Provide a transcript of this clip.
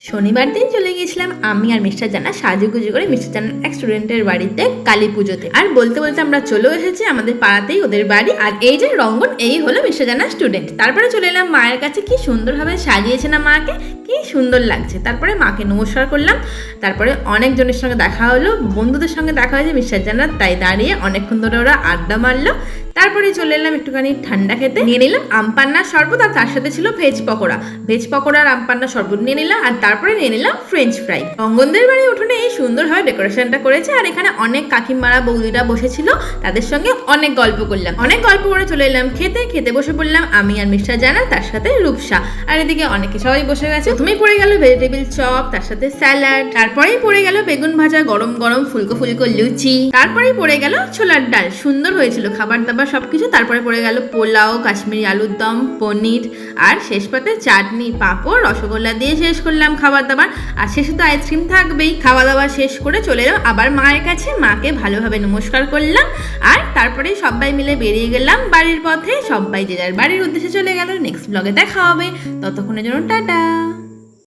শনিবার দিন চলে গিয়েছিলাম আমি আর মিস্টার জানা সাজুগুজু করে মিস্টার জানার এক স্টুডেন্টের বাড়িতে কালী পুজোতে। আর বলতে বলতে আমরা চলেও এসেছি আমাদের পাড়াতেই ওদের বাড়ি। আর এই যে রঙ্গন, এই হলো মিস্টার জানার স্টুডেন্ট। তারপরে চলে এলাম মায়ের কাছে। কি সুন্দরভাবে সাজিয়েছে না মাকে, কি সুন্দর লাগছে। তারপরে মাকে নমস্কার করলাম। তারপরে অনেকজনের সঙ্গে দেখা হলো, বন্ধুদের সঙ্গে দেখা হয়েছে মিস্টার জানার, তাই দাঁড়িয়ে অনেকক্ষণ ধরে ওরা আড্ডা মারলো। তারপরে চলে এলাম একটুখানি ঠান্ডা খেতে। নিয়ে নিলাম আমপান্নার শরবত, আর তার সাথে ছিল ভেজ পকোড়া। ভেজ পকোড়া আর আমপান্নার শরবত নিয়ে নিলাম। আর তারপরে নিয়ে নিলাম ফ্রেঞ্চ ফ্রাই। রঙ্গনদের বাড়ি উঠোনে এই সুন্দরভাবে ডেকোরেশনটা করেছে। আর এখানে অনেক কাকিমারা বৌদিরা বসেছিল, তাদের সঙ্গে অনেক গল্প করলাম। অনেক গল্প করে চলে এলাম খেতে। খেতে বসে পড়লাম আমি আর মিস্টার জানা, তার সাথে রূপসা। আর এদিকে অনেকে সবাই বসে গেছে। প্রথমেই পড়ে গেল ভেজিটেবিল চপ, তার সাথে স্যালাড। তারপরেই পড়ে গেল বেগুন ভাজা, গরম গরম ফুলকো ফুলকো লুচি। তারপরেই পড়ে গেল ছোলার ডাল। সুন্দর হয়েছিল খাবার দাবার সবকিছু। তারপরে পড়ে গেল পোলাও, কাশ্মীরি আলুর দম, পনির, আর শেষ পাতে চাটনি, পাঁপড়, রসগোল্লা দিয়ে শেষ করলাম খাবার দাবার। আর শেষে তো আইসক্রিম থাকবেই। খাওয়া দাওয়া শেষ করে চলে এলাম আবার মায়ের কাছে। মাকে ভালোভাবে নমস্কার করলাম। আর তারপরে সবাই মিলে বেরিয়ে গেলাম বাড়ির পথে। সবাই যে যার বাড়ির উদ্দেশ্যে চলে গেল। নেক্সট ব্লগে দেখা হবে, ততক্ষণের জন্য টাটা।